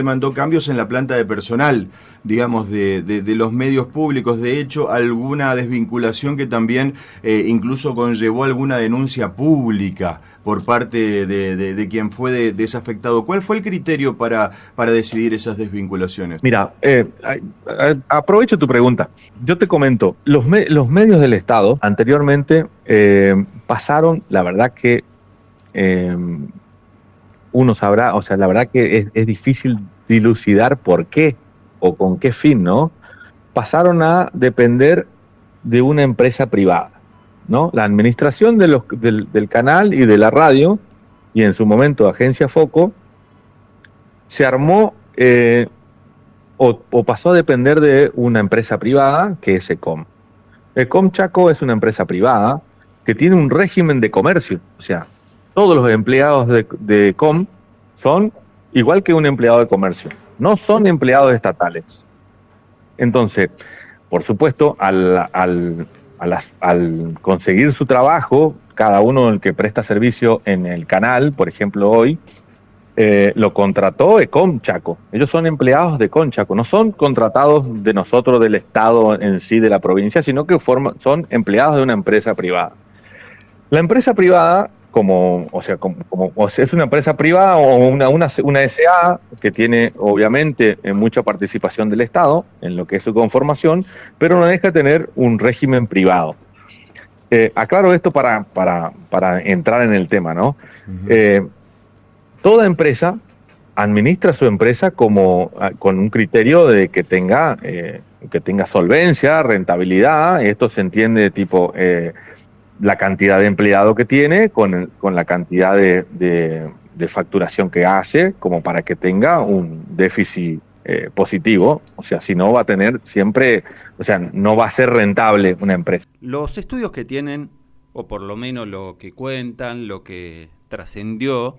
Mandó cambios en la planta de personal, digamos, de los medios públicos. De hecho, alguna desvinculación que también incluso conllevó alguna denuncia pública por parte de quien fue desafectado. ¿Cuál fue el criterio para decidir esas desvinculaciones? Mira, aprovecho tu pregunta. Yo te comento, los medios del Estado anteriormente pasaron, la verdad que uno sabrá, o sea, la verdad que es difícil dilucidar por qué o con qué fin, ¿no? Pasaron a depender de una empresa privada, ¿no? La administración del canal y de la radio, y en su momento Agencia Foco, se armó o pasó a depender de una empresa privada que es ECOM. ECOM Chaco es una empresa privada que tiene un régimen de comercio, o sea, todos los empleados de ECOM son igual que un empleado de comercio, no son empleados estatales. Entonces, por supuesto, al conseguir su trabajo, cada uno el que presta servicio en el canal, por ejemplo hoy, lo contrató ECOM Chaco. Ellos son empleados de ECOM Chaco, no son contratados de nosotros, del Estado en sí, de la provincia, sino que son empleados de una empresa privada. La empresa privada, o sea, es una empresa privada o una SA que tiene obviamente mucha participación del Estado en lo que es su conformación, pero no deja de tener un régimen privado. Aclaro esto para entrar en el tema, ¿no? Toda empresa administra su empresa con un criterio de que tenga solvencia, rentabilidad. Esto se entiende tipo la cantidad de empleado que tiene con la cantidad de facturación que hace, como para que tenga un déficit positivo. O sea, si no va a tener siempre, o sea, no va a ser rentable una empresa. Los estudios que tienen, o por lo menos lo que cuentan, lo que trascendió,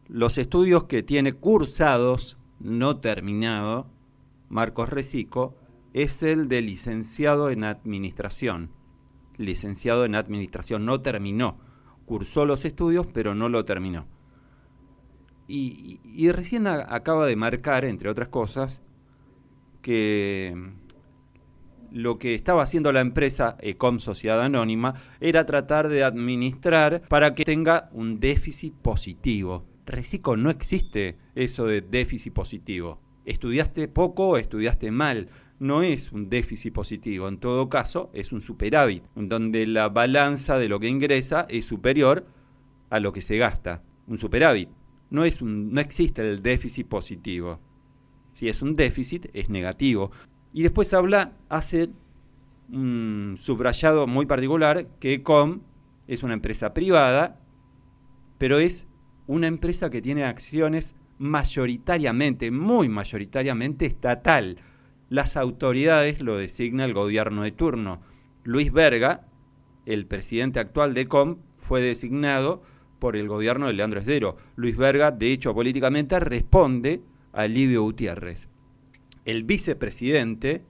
los estudios que tiene cursados, no terminado, Marcos Recico, es el de licenciado en administración. Licenciado en administración, no terminó. Cursó los estudios, pero no lo terminó. Y recién acaba de marcar, entre otras cosas, que lo que estaba haciendo la empresa ECOM Sociedad Anónima era tratar de administrar para que tenga un déficit positivo. Recico, no existe eso de déficit positivo. Estudiaste poco o estudiaste mal. No es un déficit positivo, en todo caso es un superávit, donde la balanza de lo que ingresa es superior a lo que se gasta. Un superávit. No existe el déficit positivo. Si es un déficit, es negativo. Y después hace un subrayado muy particular, que ECOM es una empresa privada, pero es una empresa que tiene acciones mayoritariamente, muy mayoritariamente estatal. Las autoridades lo designa el gobierno de turno. Luis Berga, el presidente actual de ECOM, fue designado por el gobierno de Leandro Esdero. Luis Berga, de hecho, políticamente responde a Livio Gutiérrez. El vicepresidente,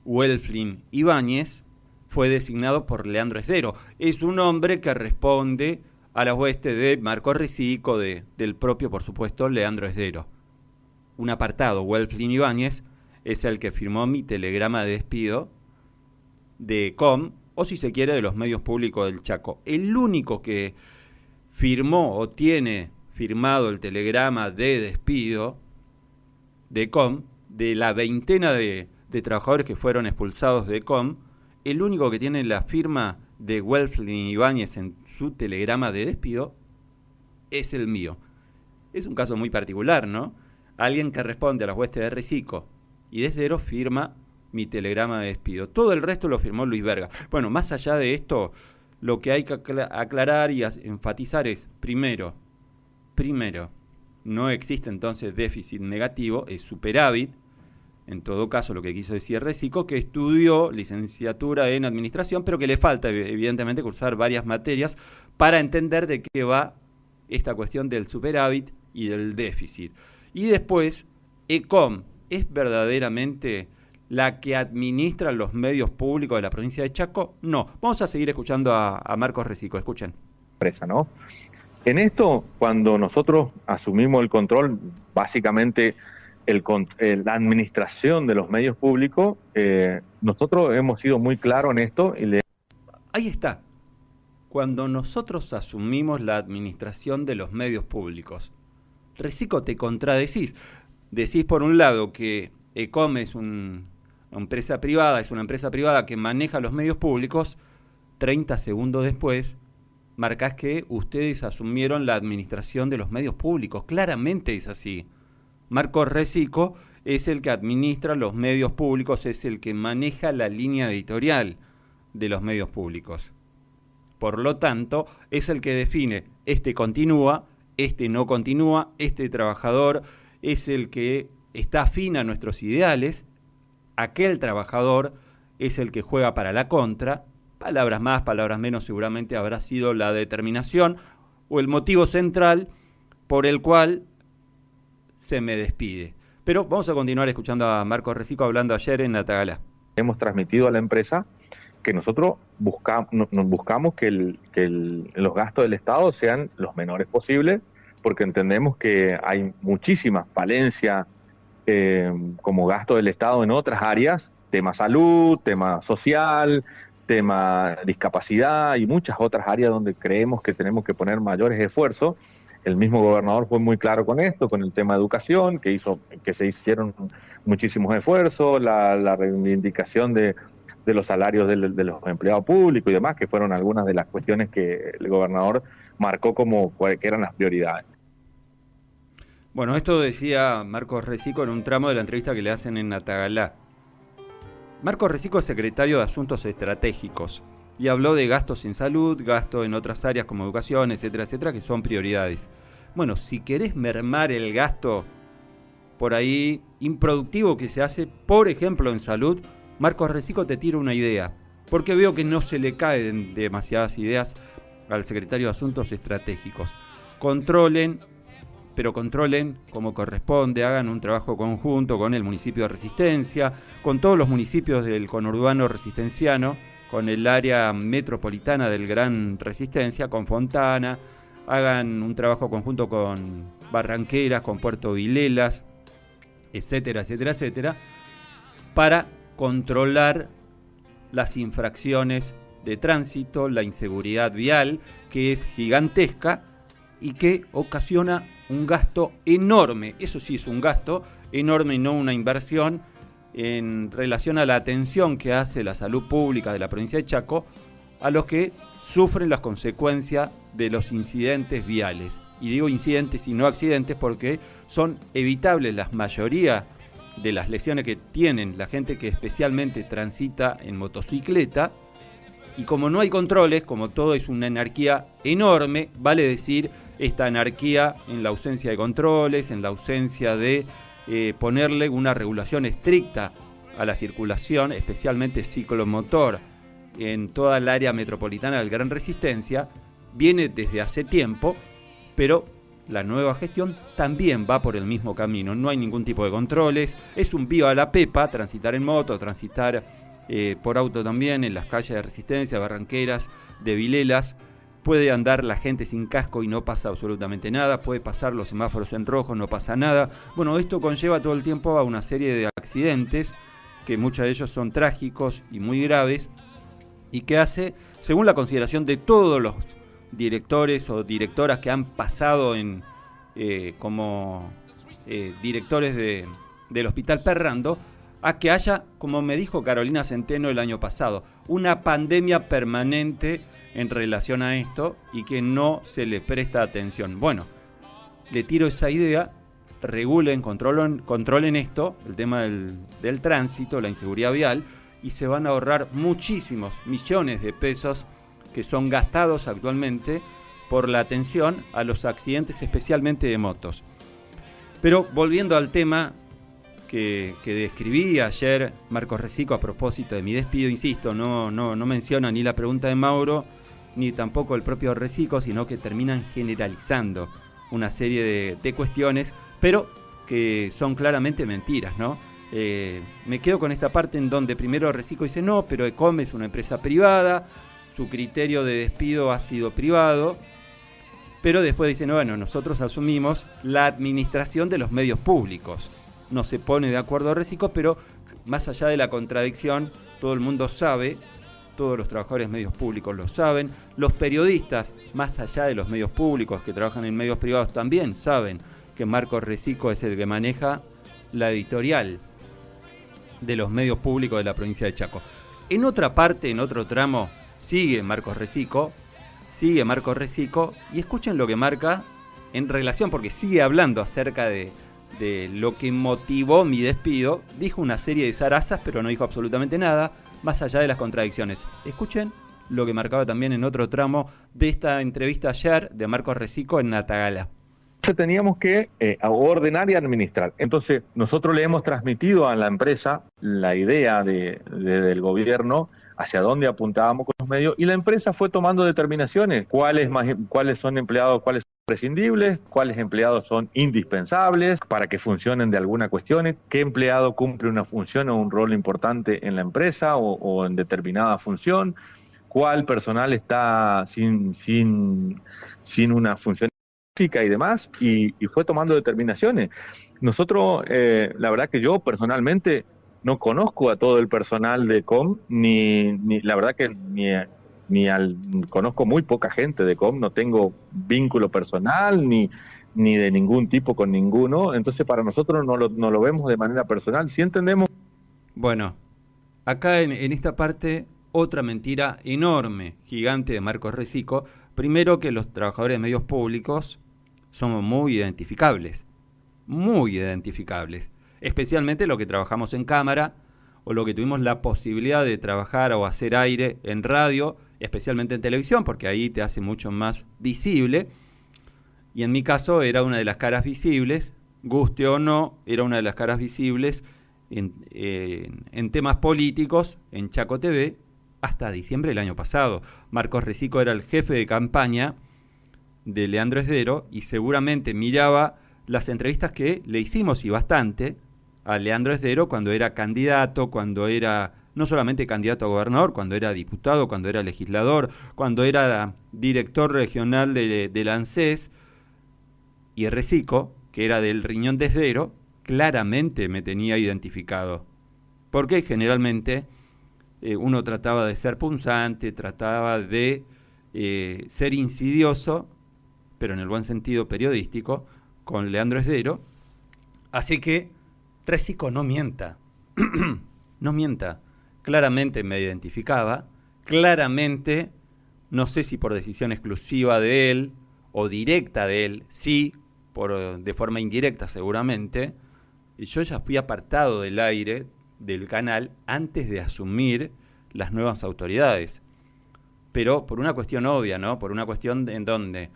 Welflin Ibáñez, fue designado por Leandro Esdero. Es un hombre que responde a las huestes de Marcos Recico, del propio, por supuesto, Leandro Esdero. Un apartado, Welflin Ibáñez, es el que firmó mi telegrama de despido de ECOM, o si se quiere, de los medios públicos del Chaco. El único que firmó o tiene firmado el telegrama de despido de ECOM, de la veintena de trabajadores que fueron expulsados de ECOM, el único que tiene la firma de Welflin Ibáñez en su telegrama de despido es el mío. Es un caso muy particular, ¿no? Alguien que responde a las huestes de Recico y desde Esdero firma mi telegrama de despido. Todo el resto lo firmó Luis Berga. Bueno, más allá de esto, lo que hay que aclarar y enfatizar es, primero, no existe entonces déficit negativo, es superávit. En todo caso, lo que quiso decir Recico, que estudió licenciatura en administración, pero que le falta, evidentemente, cursar varias materias para entender de qué va esta cuestión del superávit y del déficit. Y después, ECOM es verdaderamente la que administra los medios públicos de la provincia de Chaco. No, vamos a seguir escuchando a Marcos Recico. Escuchen. Empresa, ¿no? En esto, cuando nosotros asumimos el control, básicamente la administración de los medios públicos, nosotros hemos sido muy claros en esto. Ahí está. Cuando nosotros asumimos la administración de los medios públicos, Recico, te contradecís. Decís por un lado que ECOM es una empresa privada que maneja los medios públicos. 30 segundos después marcás que ustedes asumieron la administración de los medios públicos. Claramente es así. Marcos Recico es el que administra los medios públicos, es el que maneja la línea editorial de los medios públicos. Por lo tanto, es el que define, este continúa, este no continúa, este trabajador es el que está afín a nuestros ideales, aquel trabajador es el que juega para la contra. Palabras más, palabras menos, seguramente habrá sido la determinación o el motivo central por el cual se me despide. Pero vamos a continuar escuchando a Marcos Recico hablando ayer en Atagala. Hemos transmitido a la empresa que nosotros buscamos que los gastos del Estado sean los menores posibles, porque entendemos que hay muchísimas falencias como gasto del Estado en otras áreas, tema salud, tema social, tema discapacidad y muchas otras áreas donde creemos que tenemos que poner mayores esfuerzos. El mismo gobernador fue muy claro con esto, con el tema de educación, que se hicieron muchísimos esfuerzos, la reivindicación de los salarios de los empleados públicos y demás, que fueron algunas de las cuestiones que el gobernador marcó como que eran las prioridades. Bueno, esto decía Marcos Recico en un tramo de la entrevista que le hacen en Atagala. Marcos Recico es secretario de Asuntos Estratégicos y habló de gastos en salud, gastos en otras áreas como educación, etcétera, etcétera, que son prioridades. Bueno, si querés mermar el gasto por ahí improductivo que se hace, por ejemplo en salud, Marcos Recico te tira una idea, porque veo que no se le caen demasiadas ideas al secretario de Asuntos Estratégicos. Controlen como corresponde, hagan un trabajo conjunto con el municipio de Resistencia, con todos los municipios del conurbano resistenciano, con el área metropolitana del Gran Resistencia, con Fontana, hagan un trabajo conjunto con Barranqueras, con Puerto Vilelas, etcétera, etcétera, etcétera, para controlar las infracciones de tránsito, la inseguridad vial, que es gigantesca y que ocasiona un gasto enorme. Eso sí es un gasto enorme y no una inversión en relación a la atención que hace la salud pública de la provincia de Chaco a los que sufren las consecuencias de los incidentes viales. Y digo incidentes y no accidentes porque son evitables la mayoría de las lesiones que tienen la gente que especialmente transita en motocicleta. Y como no hay controles, como todo es una anarquía enorme, vale decir esta anarquía en la ausencia de controles, en la ausencia de ponerle una regulación estricta a la circulación, especialmente ciclomotor, en toda el área metropolitana del Gran Resistencia, viene desde hace tiempo, pero la nueva gestión también va por el mismo camino. No hay ningún tipo de controles, es un viva la pepa, transitar en moto, transitar por auto también en las calles de Resistencia, Barranqueras, de Vilelas. Puede andar la gente sin casco y no pasa absolutamente nada, puede pasar los semáforos en rojo, no pasa nada. Bueno, esto conlleva todo el tiempo a una serie de accidentes, que muchos de ellos son trágicos y muy graves, y que hace, según la consideración de todos los directores o directoras que han pasado como directores del Hospital Perrando, a que haya, como me dijo Carolina Centeno el año pasado, una pandemia permanente en relación a esto y que no se le presta atención. Bueno, le tiro esa idea, regulen, controlen esto, el tema del tránsito, la inseguridad vial, y se van a ahorrar muchísimos millones de pesos que son gastados actualmente por la atención a los accidentes, especialmente de motos. Pero volviendo al tema que describí ayer Marcos Recico a propósito de mi despido, insisto, no menciona ni la pregunta de Mauro, ni tampoco el propio Recico, sino que terminan generalizando una serie de cuestiones, pero que son claramente mentiras, ¿no? Me quedo con esta parte en donde primero Recico dice, no, pero ECOM es una empresa privada, su criterio de despido ha sido privado, pero después dice, no, bueno, nosotros asumimos la administración de los medios públicos. no se pone de acuerdo Recico, pero más allá de la contradicción, todo el mundo sabe, todos los trabajadores de medios públicos lo saben, los periodistas, más allá de los medios públicos que trabajan en medios privados, también saben que Marcos Recico es el que maneja la editorial de los medios públicos de la provincia de Chaco. En otra parte, en otro tramo, sigue Marcos Recico, y escuchen lo que marca en relación, porque sigue hablando acerca de lo que motivó mi despido. Dijo una serie de zarazas, pero no dijo absolutamente nada, más allá de las contradicciones. Escuchen lo que marcaba también en otro tramo de esta entrevista ayer de Marcos Recico en Natagala. Teníamos que ordenar y administrar. Entonces, nosotros le hemos transmitido a la empresa la idea del gobierno hacia dónde apuntábamos con los medios, y la empresa fue tomando determinaciones, cuáles son empleados, cuáles son prescindibles, cuáles empleados son indispensables para que funcionen de alguna cuestión, qué empleado cumple una función o un rol importante en la empresa o en determinada función, cuál personal está sin una función y demás, y fue tomando determinaciones. Nosotros, la verdad que yo personalmente no conozco a todo el personal de COM, ni la verdad que conozco muy poca gente de COM, no tengo vínculo personal ni de ningún tipo con ninguno, entonces para nosotros no lo vemos de manera personal, sí entendemos. Bueno, acá en esta parte, otra mentira enorme, gigante de Marcos Recico. Primero, que los trabajadores de medios públicos somos muy identificables, especialmente los que trabajamos en cámara o lo que tuvimos la posibilidad de trabajar o hacer aire en radio, especialmente en televisión, porque ahí te hace mucho más visible. Y en mi caso era una de las caras visibles, guste o no, era una de las caras visibles en temas políticos en Chaco TV hasta diciembre del año pasado. Marcos Recico era el jefe de campaña de Leandro Esdero y seguramente miraba las entrevistas que le hicimos, y bastante, a Leandro Esdero cuando era candidato, cuando era no solamente candidato a gobernador, cuando era diputado, cuando era legislador, cuando era director regional del ANSES. Y Recico, que era del riñón de Esdero, claramente me tenía identificado. Porque generalmente uno trataba de ser punzante, trataba de ser insidioso, pero en el buen sentido periodístico, con Leandro Esdero. Así que Recico no mienta, no mienta. Claramente me identificaba, claramente, no sé si por decisión exclusiva de él o directa de él, sí, de forma indirecta seguramente, yo ya fui apartado del aire del canal antes de asumir las nuevas autoridades. Pero por una cuestión obvia, ¿no? Por una cuestión en donde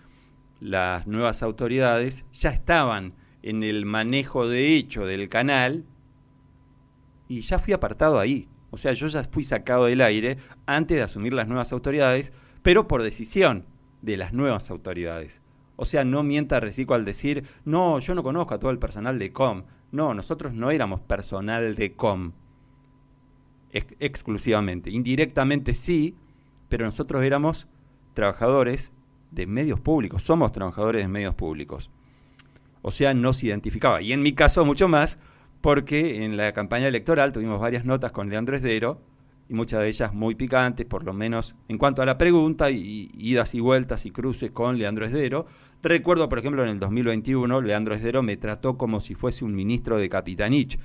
las nuevas autoridades ya estaban en el manejo de hecho del canal y ya fui apartado ahí. O sea, yo ya fui sacado del aire antes de asumir las nuevas autoridades, pero por decisión de las nuevas autoridades. O sea, no mienta Recico al decir, no, yo no conozco a todo el personal de COM. No, nosotros no éramos personal de COM exclusivamente. Indirectamente sí, pero nosotros éramos trabajadores de medios públicos, somos trabajadores de medios públicos. O sea, no se identificaba. Y en mi caso mucho más, porque en la campaña electoral tuvimos varias notas con Leandro Esdero, y muchas de ellas muy picantes, por lo menos en cuanto a la pregunta, y idas y vueltas y cruces con Leandro Esdero. Recuerdo, por ejemplo, en el 2021, Leandro Esdero me trató como si fuese un ministro de Capitanich,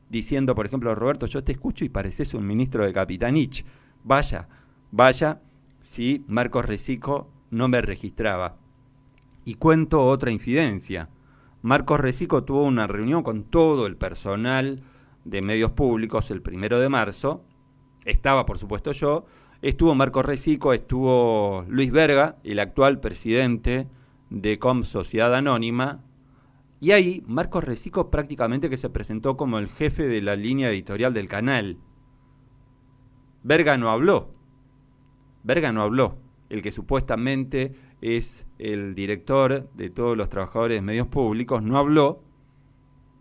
diciendo, por ejemplo, Roberto, yo te escucho y pareces un ministro de Capitanich. Vaya, si Marcos Recico no me registraba. Y cuento otra infidencia. Marcos Recico tuvo una reunión con todo el personal de medios públicos el 1 de marzo. Estaba, por supuesto, yo. Estuvo Marcos Recico, estuvo Luis Berga, el actual presidente de COM Sociedad Anónima. Y ahí Marcos Recico prácticamente que se presentó como el jefe de la línea editorial del canal. Berga no habló. El que supuestamente es el director de todos los trabajadores de medios públicos, no habló,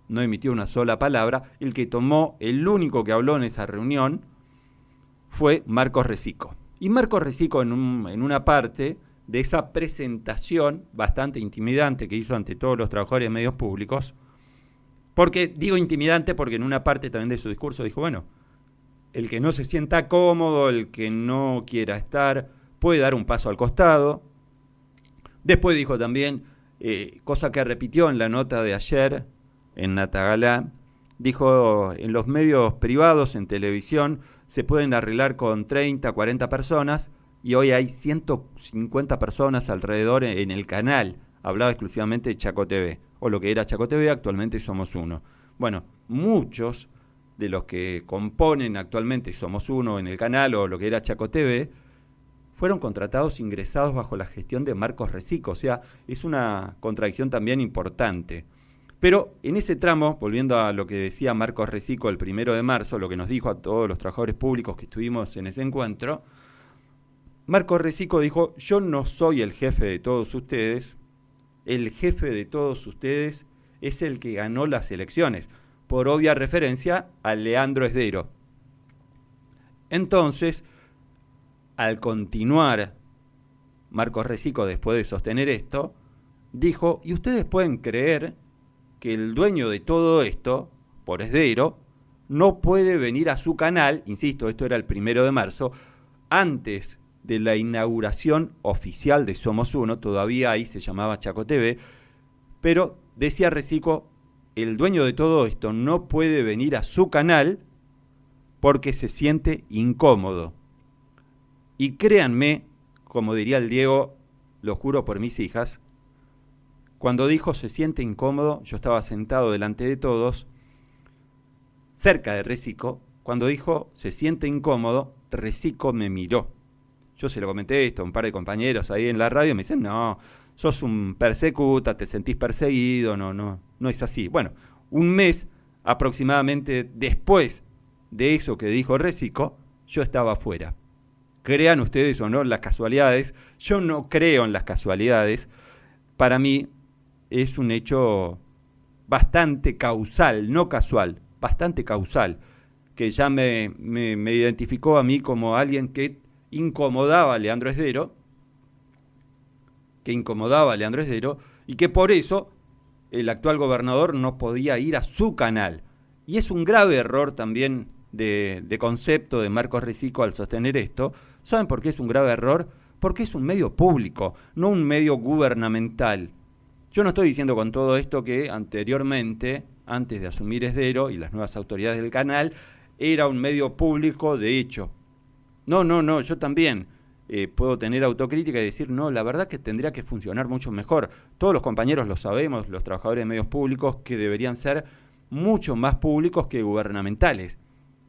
no emitió una sola palabra. El único que habló en esa reunión fue Marcos Recico. Y Marcos Recico en una parte de esa presentación bastante intimidante que hizo ante todos los trabajadores de medios públicos, Porque digo intimidante porque en una parte también de su discurso dijo, bueno, el que no se sienta cómodo, el que no quiera estar, puede dar un paso al costado. Después dijo también, cosa que repitió en la nota de ayer en Natagalá, dijo, en los medios privados, en televisión, se pueden arreglar con 30, 40 personas y hoy hay 150 personas alrededor en el canal. Hablaba exclusivamente de Chaco TV, o lo que era Chaco TV, actualmente Somos Uno. Bueno, muchos de los que componen actualmente Somos Uno en el canal o lo que era Chaco TV, fueron contratados, ingresados bajo la gestión de Marcos Resico. O sea, es una contradicción también importante. Pero en ese tramo, volviendo a lo que decía Marcos Resico el 1 de marzo, lo que nos dijo a todos los trabajadores públicos que estuvimos en ese encuentro, Marcos Resico dijo, yo no soy el jefe de todos ustedes, el jefe de todos ustedes es el que ganó las elecciones, por obvia referencia a Leandro Esdero. Entonces, al continuar Marcos Resico, después de sostener esto, dijo, y ustedes pueden creer que el dueño de todo esto, por Esdero, no puede venir a su canal, insisto, esto era el 1 de marzo, antes de la inauguración oficial de Somos Uno, todavía ahí se llamaba Chaco TV, pero decía Resico, el dueño de todo esto no puede venir a su canal porque se siente incómodo. Y créanme, como diría el Diego, lo juro por mis hijas, cuando dijo se siente incómodo, yo estaba sentado delante de todos, cerca de Resico, cuando dijo se siente incómodo, Resico me miró. Yo se lo comenté esto a un par de compañeros ahí en la radio y me dicen, no, sos un persecuta, te sentís perseguido, no es así. Bueno, un mes aproximadamente después de eso que dijo Resico, yo estaba afuera. Crean ustedes o no las casualidades, yo no creo en las casualidades. Para mí es un hecho bastante causal, no casual, bastante causal, que ya me identificó a mí como alguien que incomodaba a Leandro Esdero, y que por eso el actual gobernador no podía ir a su canal. Y es un grave error también de concepto de Marcos Resico al sostener esto. ¿Saben por qué es un grave error? Porque es un medio público, no un medio gubernamental. Yo no estoy diciendo con todo esto que anteriormente, antes de asumir Esdero y las nuevas autoridades del canal, era un medio público de hecho. No, yo también puedo tener autocrítica y decir, no, la verdad que tendría que funcionar mucho mejor. Todos los compañeros lo sabemos, los trabajadores de medios públicos, que deberían ser mucho más públicos que gubernamentales.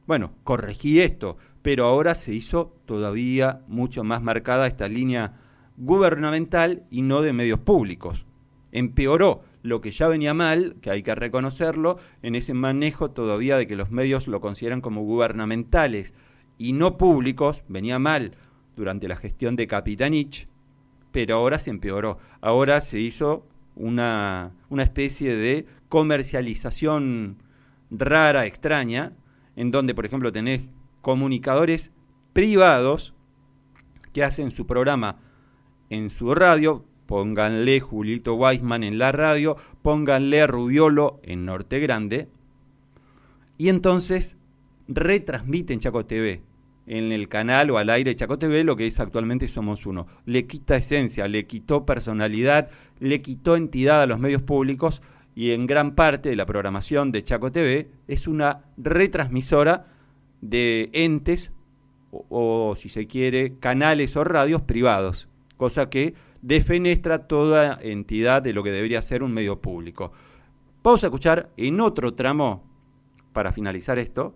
Bueno, corregí esto, pero ahora se hizo todavía mucho más marcada esta línea gubernamental y no de medios públicos. Empeoró lo que ya venía mal, que hay que reconocerlo, en ese manejo todavía de que los medios lo consideran como gubernamentales y no públicos, venía mal durante la gestión de Capitanich, pero ahora se empeoró. Ahora se hizo una especie de comercialización rara, extraña, en donde, por ejemplo, tenés comunicadores privados que hacen su programa en su radio, pónganle Julito Weissman en la radio, pónganle a Rubiolo en Norte Grande, y entonces retransmiten Chaco TV, en el canal o al aire de Chaco TV, lo que es actualmente Somos Uno. Le quita esencia, le quitó personalidad, le quitó entidad a los medios públicos, y en gran parte de la programación de Chaco TV es una retransmisora de entes o si se quiere, canales o radios privados, cosa que defenestra toda entidad de lo que debería ser un medio público. Vamos a escuchar en otro tramo, para finalizar esto,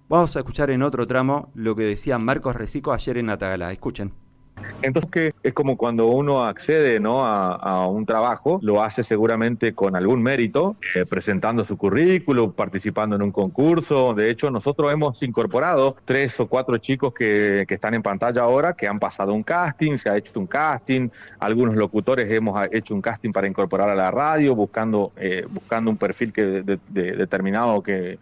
vamos a escuchar en otro tramo lo que decía Marcos Resico ayer en Natagalá. Escuchen. Entonces, que es como cuando uno accede, ¿no?, a un trabajo, lo hace seguramente con algún mérito, presentando su currículum, participando en un concurso. De hecho, nosotros hemos incorporado 3 o 4 chicos que están en pantalla ahora, que han pasado un casting, se ha hecho un casting, algunos locutores hemos hecho un casting para incorporar a la radio, buscando un perfil determinado que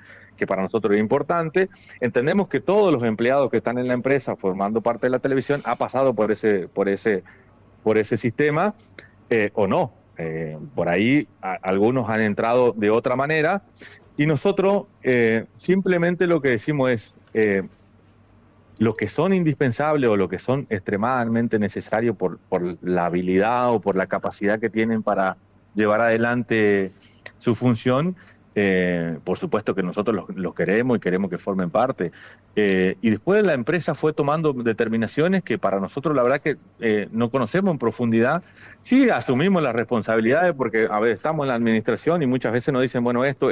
para nosotros es importante. Entendemos que todos los empleados que están en la empresa formando parte de la televisión ha pasado por ese sistema, o no. Por ahí algunos han entrado de otra manera y nosotros simplemente lo que decimos es lo que son indispensables o lo que son extremadamente necesarios por la habilidad o por la capacidad que tienen para llevar adelante su función. Por supuesto que nosotros los queremos y queremos que formen parte. Y después la empresa fue tomando determinaciones que para nosotros la verdad que no conocemos en profundidad. Sí asumimos las responsabilidades porque, a ver, estamos en la administración y muchas veces nos dicen, bueno, esto,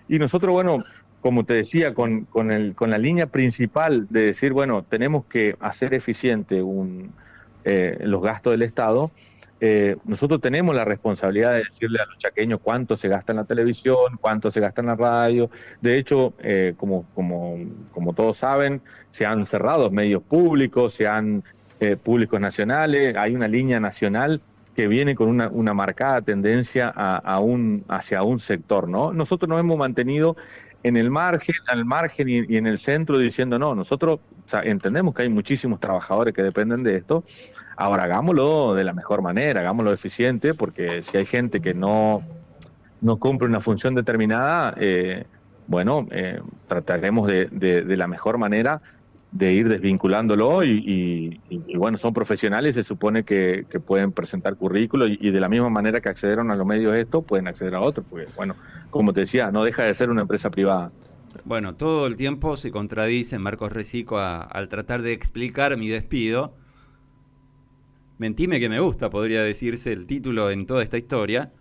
y nosotros, bueno, como te decía, con la línea principal de decir, bueno, tenemos que hacer eficiente los gastos del Estado. Nosotros tenemos la responsabilidad de decirle a los chaqueños cuánto se gasta en la televisión, cuánto se gasta en la radio. De hecho, como todos saben, se han cerrado medios públicos, públicos nacionales. Hay una línea nacional que viene con una marcada tendencia hacia un sector, ¿no? Nosotros nos hemos mantenido al margen y en el centro diciendo, no, nosotros entendemos que hay muchísimos trabajadores que dependen de esto. Ahora hagámoslo de la mejor manera, hagámoslo eficiente, porque si hay gente que no cumple una función determinada, trataremos de la mejor manera de ir desvinculándolo y bueno, son profesionales, se supone que pueden presentar currículos y de la misma manera que accedieron a los medios estos, pueden acceder a otros, porque bueno, como te decía, no deja de ser una empresa privada. Bueno, todo el tiempo se contradice Marcos Resico al tratar de explicar mi despido. Mentime que me gusta, podría decirse el título en toda esta historia.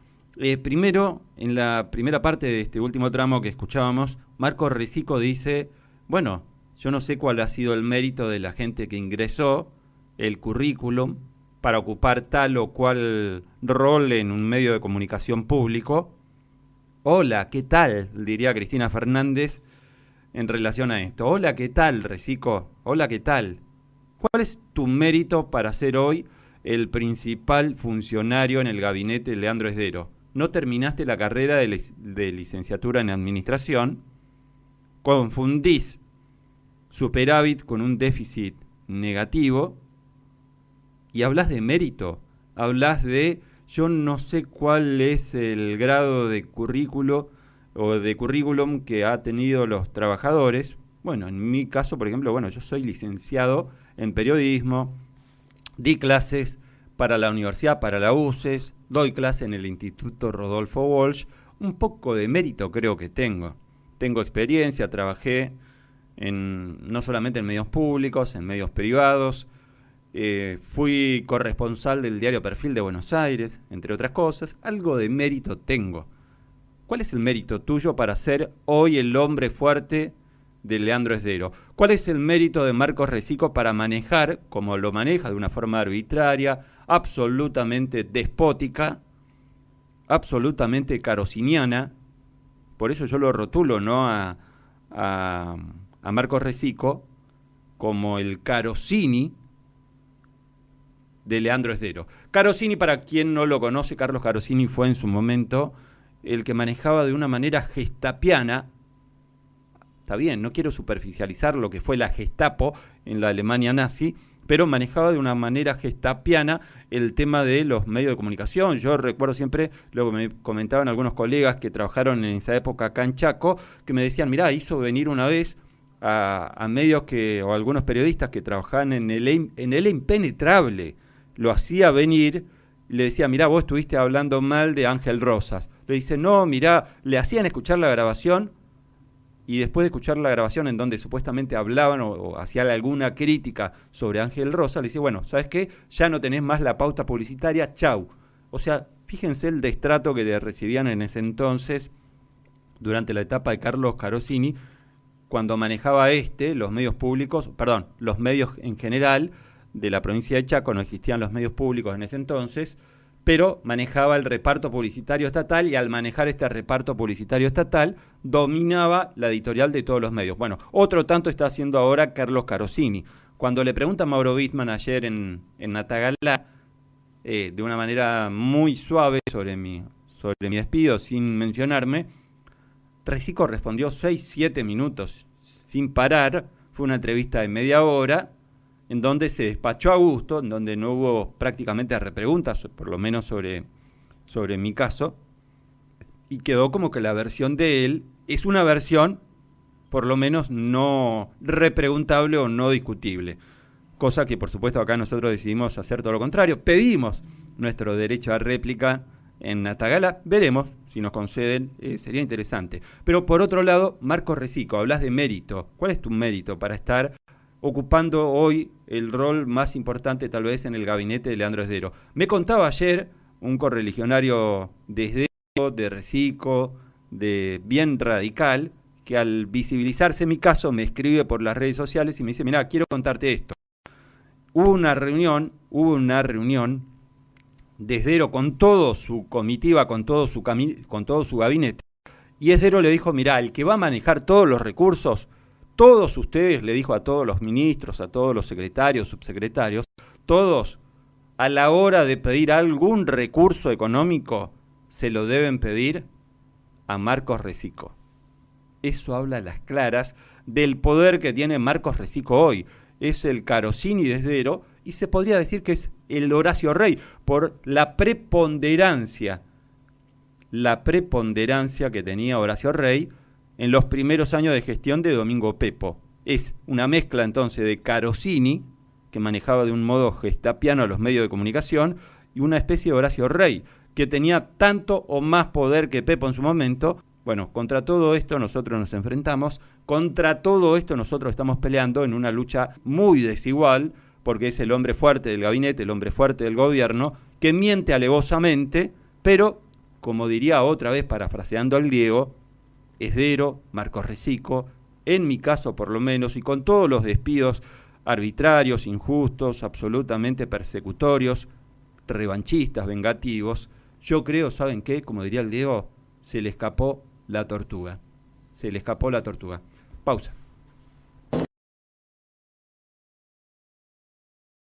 Primero, en la primera parte de este último tramo que escuchábamos, Marcos Resico dice, bueno, yo no sé cuál ha sido el mérito de la gente que ingresó el currículum para ocupar tal o cual rol en un medio de comunicación público. Hola, ¿qué tal? Diría Cristina Fernández en relación a esto. Hola, ¿qué tal, Resico? Hola, ¿qué tal? ¿Cuál es tu mérito para ser hoy el principal funcionario en el gabinete de Leandro Esdero? No terminaste la carrera de licenciatura en administración, confundís superávit con un déficit negativo y hablas de mérito, hablas de yo no sé cuál es el grado de currículo o de currículum que ha tenido los trabajadores. Bueno, en mi caso, por ejemplo, bueno, yo soy licenciado en periodismo, di clases para la universidad, para la UCES, doy clase en el Instituto Rodolfo Walsh, un poco de mérito creo que tengo. Tengo experiencia, trabajé no solamente en medios públicos, en medios privados, fui corresponsal del diario Perfil de Buenos Aires, entre otras cosas. Algo de mérito tengo. ¿Cuál es el mérito tuyo para ser hoy el hombre fuerte de Leandro Esdero? ¿Cuál es el mérito de Marcos Resico para manejar, como lo maneja, de una forma arbitraria, absolutamente despótica, absolutamente carosiniana? Por eso yo lo rotulo, ¿no?, a Marcos Resico como el Carosini de Leandro Esdero. Carosini, para quien no lo conoce, Carlos Carosini fue en su momento el que manejaba de una manera gestapiana. Está bien, no quiero superficializar lo que fue la Gestapo en la Alemania nazi, pero manejaba de una manera gestapiana el tema de los medios de comunicación. Yo recuerdo siempre lo que me comentaban algunos colegas que trabajaron en esa época acá en Chaco, que me decían, mirá, hizo venir una vez a medios o algunos periodistas que trabajaban en el impenetrable, lo hacía venir, le decía, mirá, vos estuviste hablando mal de Ángel Rosas. Le dice, no, mirá, le hacían escuchar la grabación y después de escuchar la grabación en donde supuestamente hablaban o hacían alguna crítica sobre Ángel Rosas, le dice, bueno, ¿sabes qué? Ya no tenés más la pauta publicitaria, chau. O sea, fíjense el destrato que le recibían en ese entonces, durante la etapa de Carlos Carosini, cuando manejaba los medios públicos, los medios en general de la provincia de Chaco. No existían los medios públicos en ese entonces, pero manejaba el reparto publicitario estatal y al manejar este reparto publicitario estatal dominaba la editorial de todos los medios. Bueno, otro tanto está haciendo ahora Carlos Carosini. Cuando le pregunta a Mauro Wittmann ayer en Natagalá, de una manera muy suave sobre mi despido, sin mencionarme, Resico respondió 6-7 minutos sin parar. Fue una entrevista de media hora en donde se despachó a gusto, en donde no hubo prácticamente repreguntas, por lo menos sobre mi caso, y quedó como que la versión de él es una versión por lo menos no repreguntable o no discutible. Cosa que por supuesto acá nosotros decidimos hacer todo lo contrario. Pedimos nuestro derecho a réplica en Atagala. Veremos si nos conceden, sería interesante. Pero por otro lado, Marcos Recico, hablas de mérito. ¿Cuál es tu mérito para estar ocupando hoy el rol más importante tal vez en el gabinete de Leandro Esdero? Me contaba ayer un correligionario de Esdero, de Recico, de bien radical, que al visibilizarse mi caso me escribe por las redes sociales y me dice, mirá, quiero contarte esto. Hubo una reunión de Esdero con todo su comitiva, con todo su gabinete, y Esdero le dijo, mirá, el que va a manejar todos los recursos, todos ustedes, le dijo a todos los ministros, a todos los secretarios, subsecretarios, todos, a la hora de pedir algún recurso económico, se lo deben pedir a Marcos Recico. Eso habla a las claras del poder que tiene Marcos Recico hoy. Es el Carosini de Esdero y se podría decir que es el Horacio Rey por la preponderancia que tenía Horacio Rey en los primeros años de gestión de Domingo Pepo. Es una mezcla entonces de Carosini, que manejaba de un modo gestapiano a los medios de comunicación, y una especie de Horacio Rey, que tenía tanto o más poder que Pepo en su momento. Bueno, contra todo esto nosotros nos enfrentamos, contra todo esto nosotros estamos peleando en una lucha muy desigual, porque es el hombre fuerte del gabinete, el hombre fuerte del gobierno, que miente alevosamente, pero, como diría otra vez parafraseando al Diego, Esdero, Marcos Recico, en mi caso por lo menos, y con todos los despidos arbitrarios, injustos, absolutamente persecutorios, revanchistas, vengativos, yo creo, ¿saben qué? Como diría el Diego, se le escapó la tortuga. Se le escapó la tortuga. Pausa.